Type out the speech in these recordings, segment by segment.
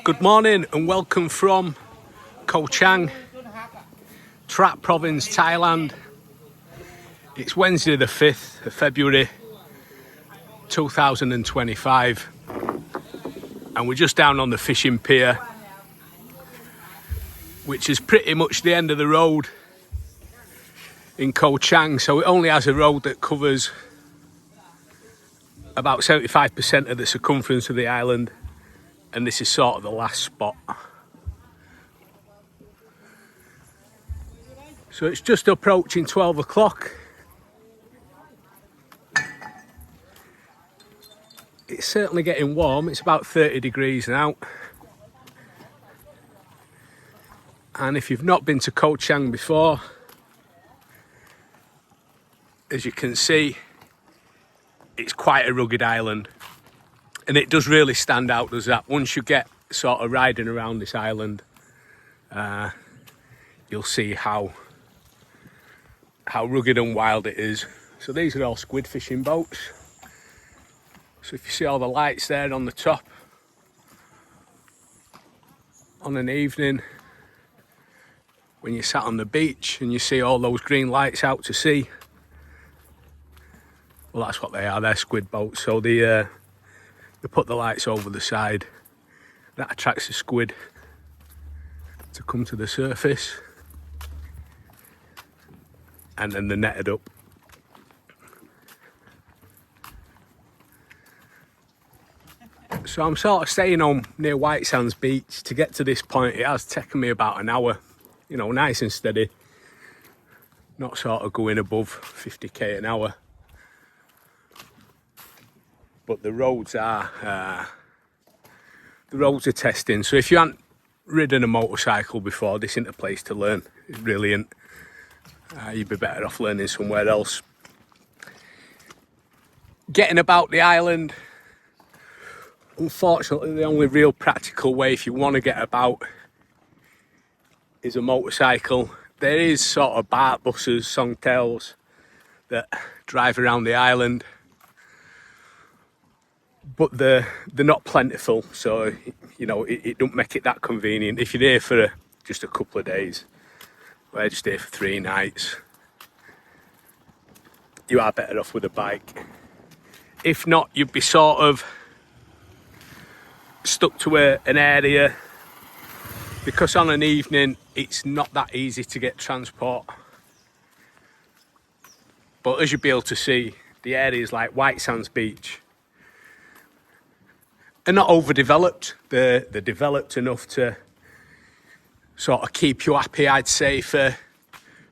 Good morning and welcome from Koh Chang, Trat Province, Thailand. It's Wednesday the 5th of February 2025 and we're just down on the fishing pier, which is pretty much the end of the road in Koh Chang. So it only has a road that covers about 75% of the circumference of the island, and this is sort of the last spot. So it's just approaching 12 o'clock. It's certainly getting warm. It's about 30 degrees now. And if you've not been to Koh Chang before, as you can see, it's quite a rugged island. And it does really stand out, does that? Once you get sort of riding around this island, you'll see how rugged and wild it is. So these are all squid fishing boats. So if you see all the lights there on the top, on an evening when you're sat on the beach and you see all those green lights out to sea, well, that's what they are. They're squid boats. So they put the lights over the side. That attracts the squid to come to the surface, and then they're netted up. So I'm sort of staying on near White Sands Beach. To get to this point, it has taken me about an hour, you know, nice and steady, not sort of going above 50k an hour. But the roads are testing. So if you haven't ridden a motorcycle before, this isn't a place to learn. It really isn't. You'd be better off learning somewhere else. Getting about the island, unfortunately, the only real practical way if you want to get about is a motorcycle. There is sort of BART buses, songtails, that drive around the island, but they're not plentiful, so you know it don't make it that convenient. If you're here for just a couple of days, we're just here for 3 nights, you are better off with a bike. If not, you'd be sort of stuck to an area, because on an evening it's not that easy to get transport. But as you'll be able to see, the areas like White Sands Beach are not overdeveloped. They're developed enough to sort of keep you happy, I'd say, for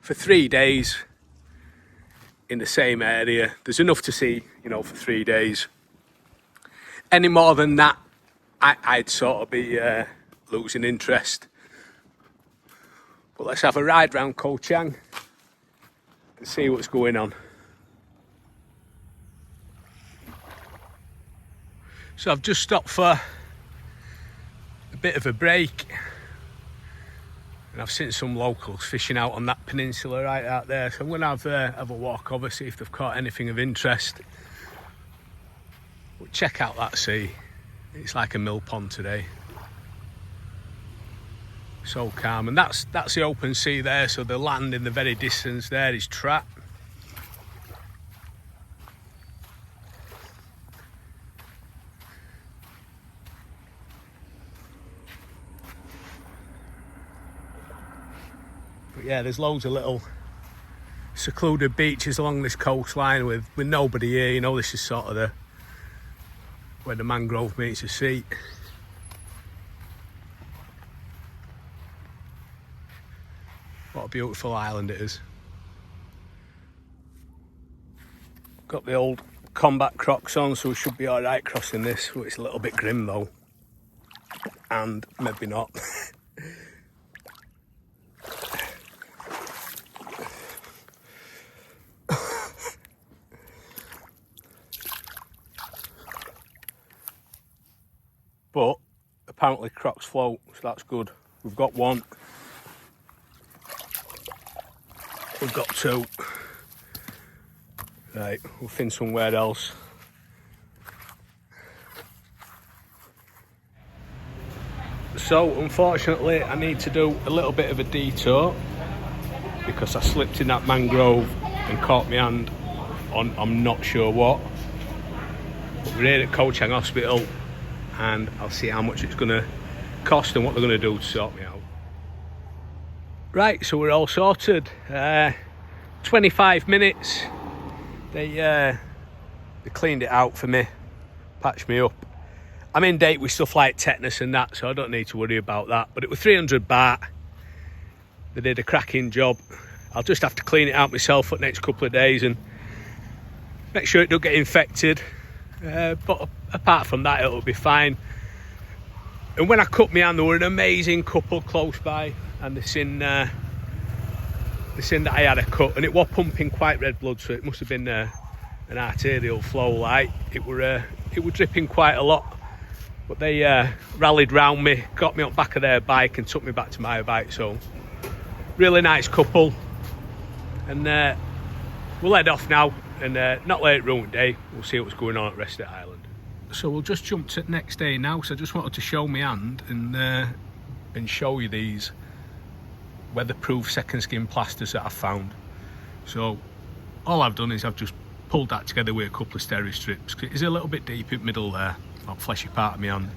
3 days in the same area. There's enough to see, you know, for 3 days. Any more than that, I'd sort of be losing interest. But let's have a ride round Koh Chang and see what's going on. So I've just stopped for a bit of a break, and I've seen some locals fishing out on that peninsula right out there. So I'm going to have a walk over, see if they've caught anything of interest. But check out that sea. It's like a mill pond today. So calm. And that's the open sea there. So the land in the very distance there is Trat. But yeah, there's loads of little secluded beaches along this coastline with nobody here. You know, this is sort of where the mangrove meets the sea. What a beautiful island it is. Got the old combat Crocs on, so we should be alright crossing this. But it's a little bit grim though, and maybe not. But apparently Crocs float, so that's good. We've got one. We've got 2. Right, we'll fin somewhere else. So unfortunately I need to do a little bit of a detour because I slipped in that mangrove and caught my hand on I'm not sure what. But we're here at Koh Chang Hospital and I'll see how much it's going to cost and what they're going to do to sort me out. Right, so we're all sorted. 25 minutes. They cleaned it out for me, patched me up. I'm in date with stuff like tetanus and that, so I don't need to worry about that. But it was 300 baht. They did a cracking job. I'll just have to clean it out myself for the next couple of days and make sure it don't get infected. But apart from that, it'll be fine. And when I cut my hand, there were an amazing couple close by, and they seen that I had a cut, and it was pumping quite red blood, so it must have been an arterial flow. Like it were dripping quite a lot. But they rallied round me, got me on the back of their bike and took me back to my bike. So really nice couple. And we'll head off now and not late ruined day. We'll see what's going on at the rest of the island. So we'll just jump to the next day now. So I just wanted to show my hand and show you these weatherproof second skin plasters that I've found. So all I've done is I've just pulled that together with a couple of steri strips. It's a little bit deep in the middle there, that fleshy part of my hand.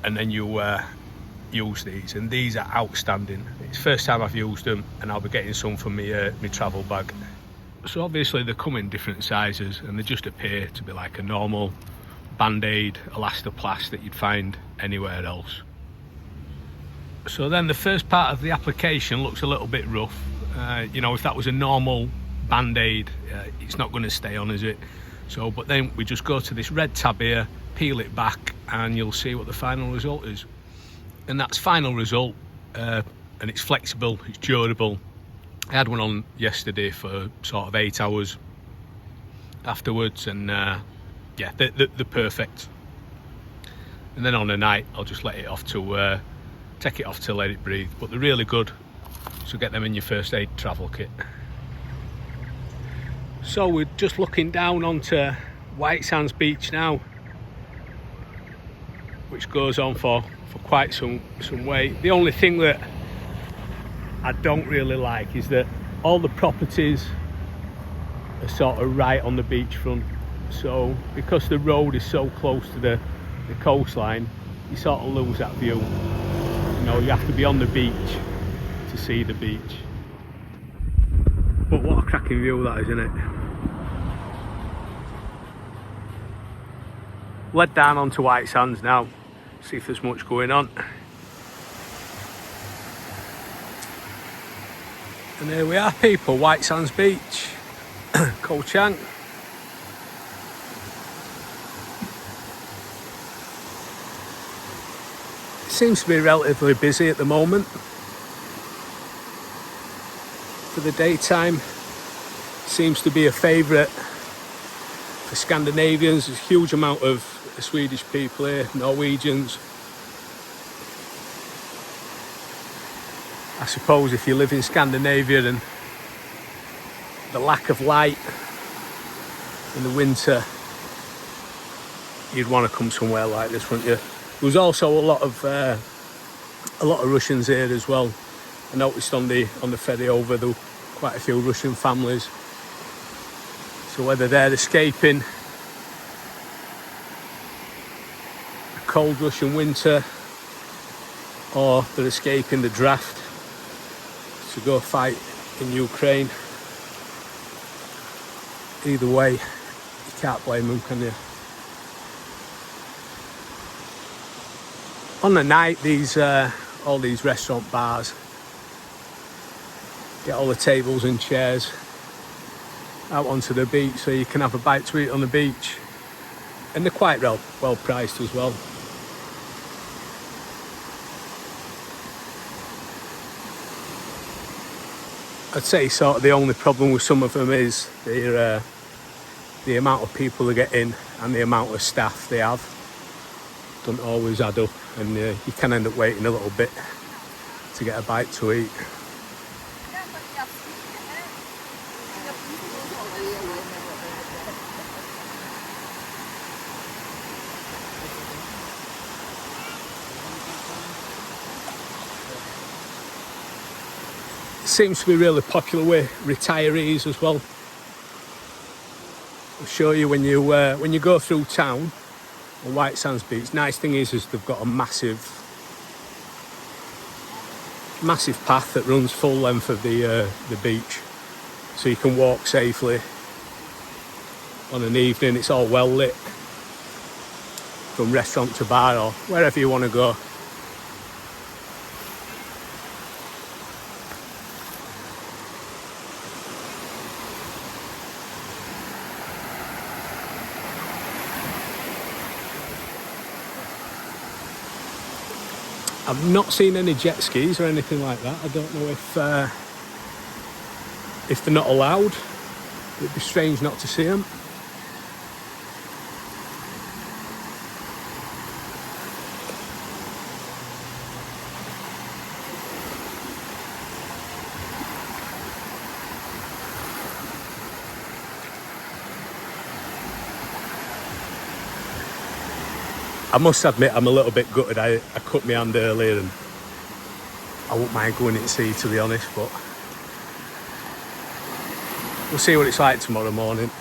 And then you use these, and these are outstanding. It's the first time I've used them, and I'll be getting some for my travel bag. So obviously they come in different sizes, and they just appear to be like a normal band-aid elastoplast that you'd find anywhere else. So then the first part of the application looks a little bit rough. You know, if that was a normal band-aid, it's not going to stay on, is it? So, but then we just go to this red tab here, peel it back, and you'll see what the final result is. And that's final result, and it's flexible, it's durable. I had one on yesterday for sort of 8 hours afterwards, and yeah, they're perfect. And then on the night, I'll just let it off to take it off to let it breathe. But they're really good, so get them in your first aid travel kit. So we're just looking down onto White Sands Beach now, which goes on for quite some way. The only thing that I don't really like is that all the properties are sort of right on the beachfront. So because the road is so close to the coastline, you sort of lose that view. You know, you have to be on the beach to see the beach. But what a cracking view that is, isn't it? Led down onto White Sands now, see if there's much going on. And here we are, people, White Sands Beach, Koh Chang. It seems to be relatively busy at the moment. For the daytime, seems to be a favourite for Scandinavians. There's a huge amount of Swedish people here, Norwegians. I suppose if you live in Scandinavia and the lack of light in the winter, you'd want to come somewhere like this, wouldn't you? There was also a lot of Russians here as well. I noticed on the ferry over there were quite a few Russian families. So whether they're escaping a cold Russian winter or they're escaping the draft to go fight in Ukraine, either way, you can't blame them, can you? On the night, all these restaurant bars get all the tables and chairs out onto the beach so you can have a bite to eat on the beach, and they're quite well priced as well. I'd say sort of the only problem with some of them is the amount of people they get in and the amount of staff they have don't always add up, and you can end up waiting a little bit to get a bite to eat. seems to be really popular with retirees as well. I'll show you when you go through town on White Sands Beach. Nice thing is they've got a massive path that runs full length of the beach, so you can walk safely on an evening. It's all well lit from restaurant to bar or wherever you want to go. I've not seen any jet skis or anything like that. I don't know if they're not allowed. It'd be strange not to see them. I must admit, I'm a little bit gutted. I cut my hand earlier and I wouldn't mind going in to see, to be honest, but we'll see what it's like tomorrow morning.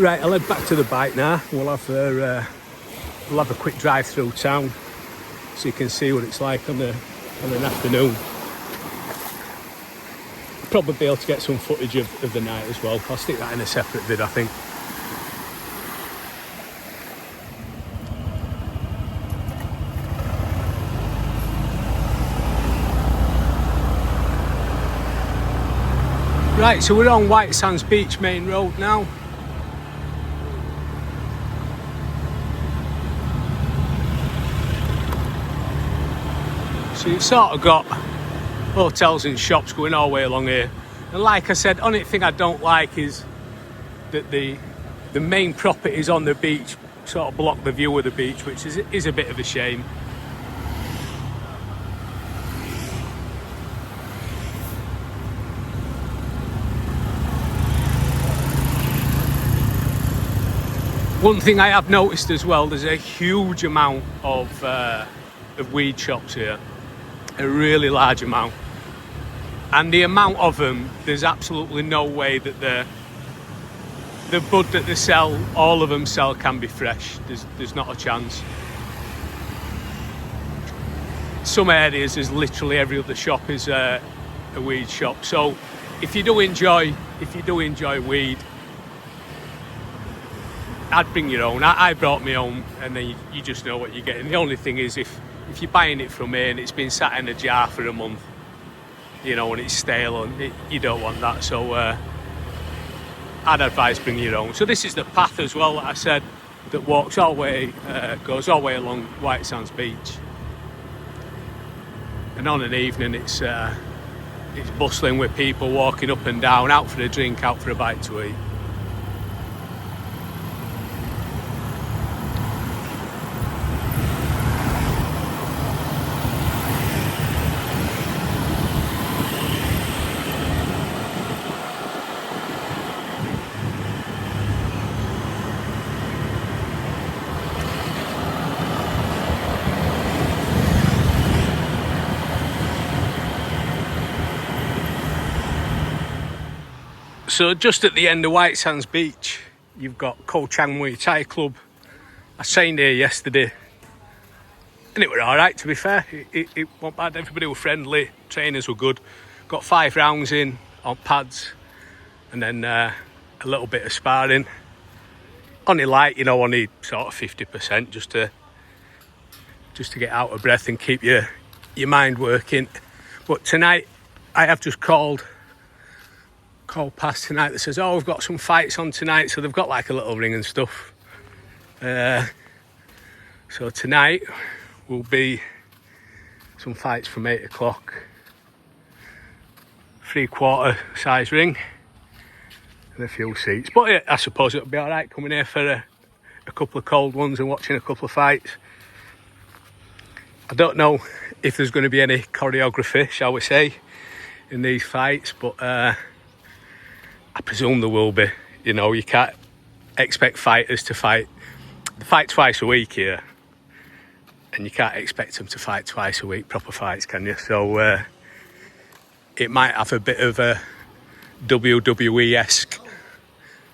Right, I'll head back to the bike now. We'll have a quick drive through town so you can see what it's like on an afternoon. Probably be able to get some footage of the night as well. I'll stick that in a separate vid, I think. Right, so we're on White Sands Beach main road now. So you've sort of got hotels and shops going all the way along here, and like I said, only thing I don't like is that the main properties on the beach sort of block the view of the beach, which is a bit of a shame. One thing I have noticed as well, there's a huge amount of weed shops here, a really large amount. And the amount of them, there's absolutely no way that the bud that they sell, all of them sell, can be fresh. There's not a chance. Some areas, there's literally every other shop is a weed shop. So if you do enjoy weed, I'd bring your own. I brought my own, and then you just know what you're getting. The only thing is if you're buying it from here and it's been sat in a jar for a month, you know, and it's stale, and you don't want that. So I'd advise bringing your own. So this is the path as well that I said that walks all the way, goes all the way along White Sands Beach. And on an evening, it's bustling with people walking up and down, out for a drink, out for a bite to eat. So just at the end of White Sands Beach, you've got Koh Chang Thai Club. I trained here yesterday, and it were all right, to be fair. It wasn't bad. Everybody were friendly, trainers were good. Got 5 rounds in on pads, and then a little bit of sparring. Only light, you know, only sort of 50%, just to get out of breath and keep your mind working. But tonight, I have just called past tonight that says, oh, we've got some fights on tonight. So they've got like a little ring and stuff. So tonight will be some fights from 8 o'clock. 3/4 size ring and a few seats. But yeah, I suppose it'll be all right coming here for a couple of cold ones and watching a couple of fights. I don't know if there's going to be any choreography, shall we say, in these fights, but I presume there will be. You know, you can't expect fighters to fight They fight twice a week here, and you can't expect them to fight twice a week, proper fights, can you? So it might have a bit of a WWE-esque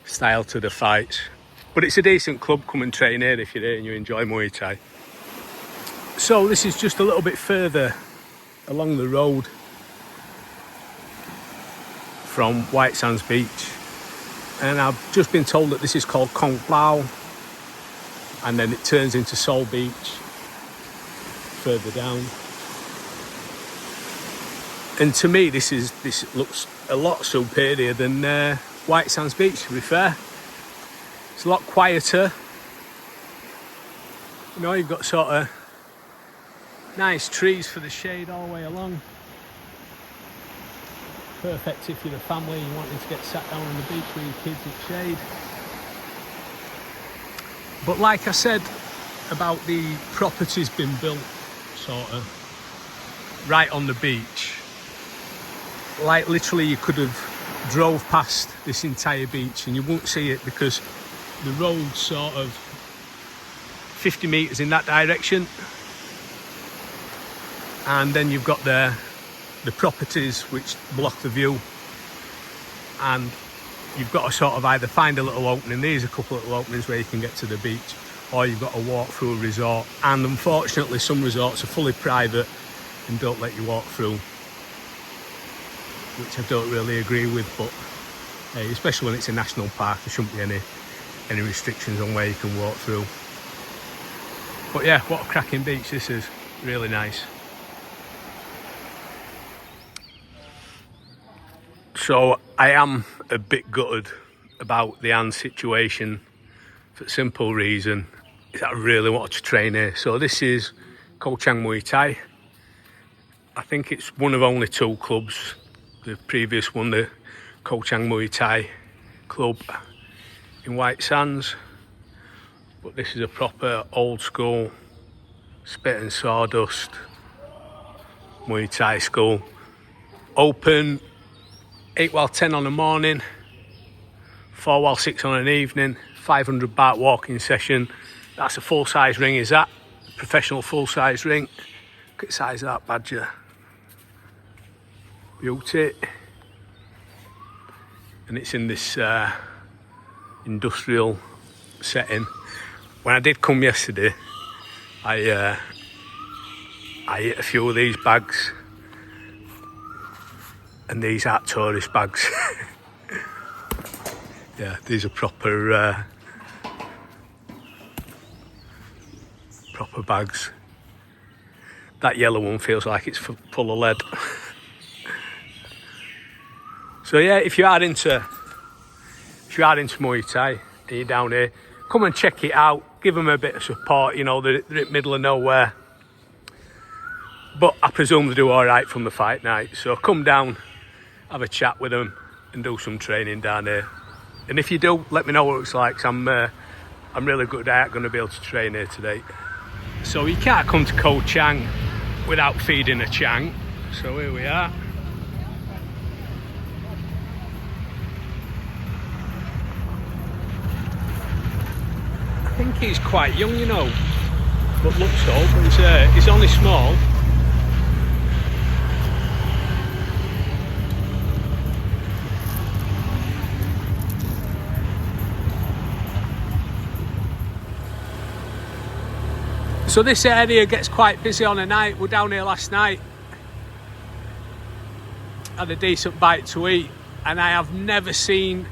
style to the fights. But it's a decent club. Come and train here if you're here and you enjoy Muay Thai. So this is just a little bit further along the road from White Sands Beach. And I've just been told that this is called Kong Pao. And then it turns into Seoul Beach further down. And to me, this looks a lot superior than White Sands Beach, to be fair. It's a lot quieter. You know, you've got sort of nice trees for the shade all the way along. Perfect if you're a family and you're wanting to get sat down on the beach with your kids in shade. But like I said about the properties being built sort of right on the beach, like literally you could have drove past this entire beach and you won't see it because the road's sort of 50 metres in that direction, and then you've got the properties which block the view, and you've got to sort of either find a little opening. There's a couple of little openings where you can get to the beach, or you've got to walk through a resort, and unfortunately some resorts are fully private and don't let you walk through, which I don't really agree with. But hey, especially when it's a national park, there shouldn't be any restrictions on where you can walk through. But yeah, what a cracking beach this is. Really nice. So I am a bit gutted about the hand situation for the simple reason is that I really wanted to train here. So this is Koh Chang Muay Thai. I think it's one of only two clubs. The previous one, the Koh Chang Muay Thai club in White Sands. But this is a proper old school spit and sawdust Muay Thai school. Open 8 while 10 on the morning, 4 while 6 on an evening, 500 baht walking session. That's a full size ring, is that? Professional full size ring. Look at the size of that badger. Beauty. And it's in this industrial setting. When I did come yesterday, I hit a few of these bags, and these aren't tourist bags. Yeah, these are proper bags. That yellow one feels like it's full of lead. So yeah, if you are into Muay Thai and you're down here, come and check it out. Give them a bit of support. You know, they're in the middle of nowhere, but I presume they do all right from the fight night. So come down, have a chat with them, and do some training down here. And if you do, let me know what it's like. 'Cause I'm really good at going to be able to train here today. So you can't come to Koh Chang without feeding a Chang. So here we are. I think he's quite young, you know, but looks old. But he's only small. So this area gets quite busy on a night. We're down here last night, had a decent bite to eat, and I have never seen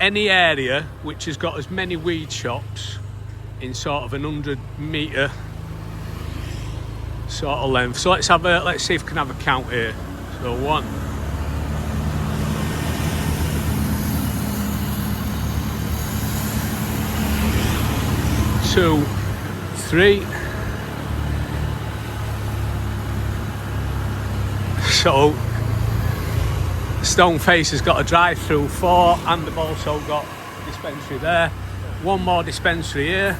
any area which has got as many weed shops in sort of an 100-metre sort of length. So let's see if we can have a count here. So 1, 2, 3. So Stoneface has got a drive-through 4, and they've also got a dispensary there. One more dispensary here.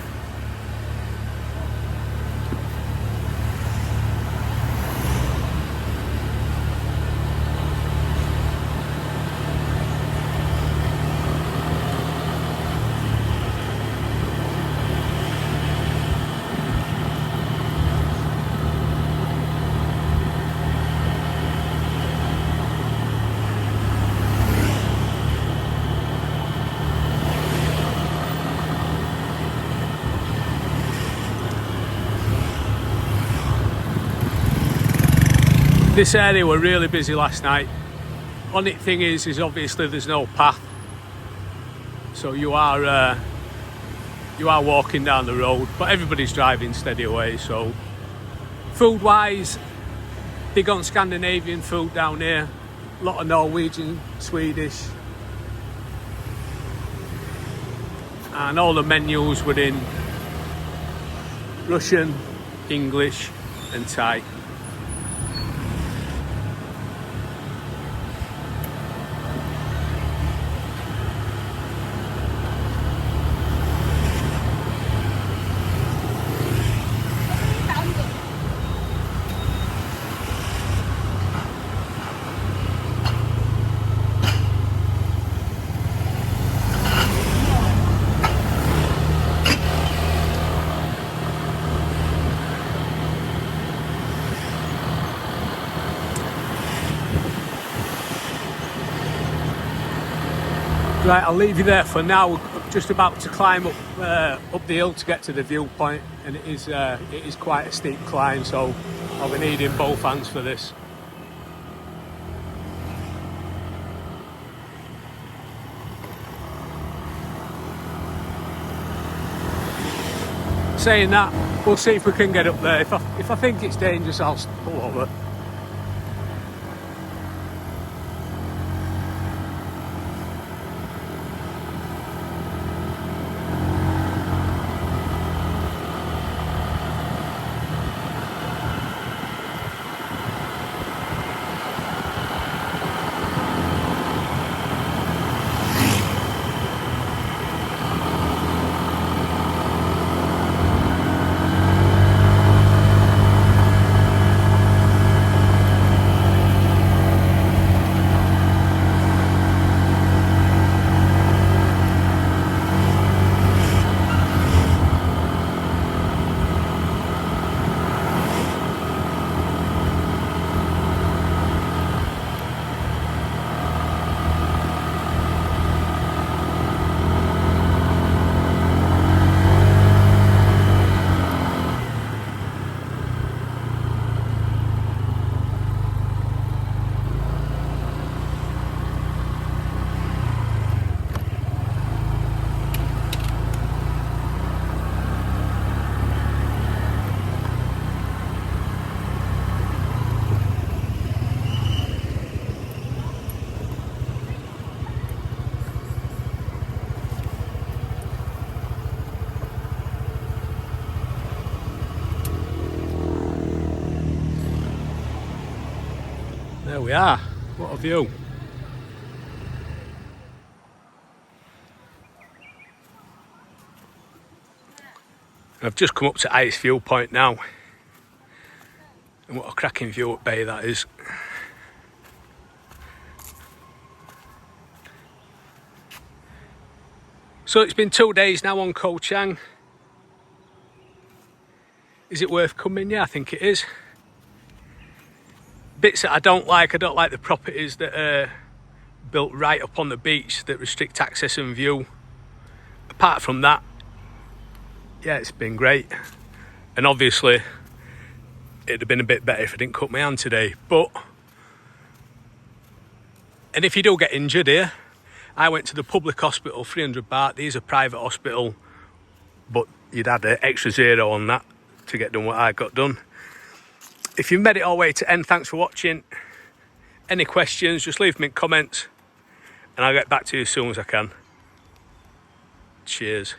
This area were really busy last night. Only thing is obviously there's no path, so you are walking down the road, but everybody's driving steady away. So food wise, big on Scandinavian food down here, a lot of Norwegian, Swedish, and all the menus were in Russian, English and Thai. Right, I'll leave you there for now. We're just about to climb up the hill to get to the viewpoint, and it is quite a steep climb, so I'll be needing both hands for this. Saying that, we'll see if we can get up there. If I think it's dangerous, I'll pull over. There we are, what a view. I've just come up to Ice Viewpoint now, and what a cracking view at bay that is. So it's been 2 days now on Koh Chang. Is it worth coming? Yeah, I think it is. Bits that I don't like the properties that are built right up on the beach that restrict access and view. Apart from that, yeah, it's been great. And obviously, it'd have been a bit better if I didn't cut my hand today. And if you do get injured here, I went to the public hospital, 300 baht. These are private hospital, but you'd add an extra zero on that to get done what I got done. If you've made it all the way to end, thanks for watching. Any questions, just leave them in comments and I'll get back to you as soon as I can. Cheers.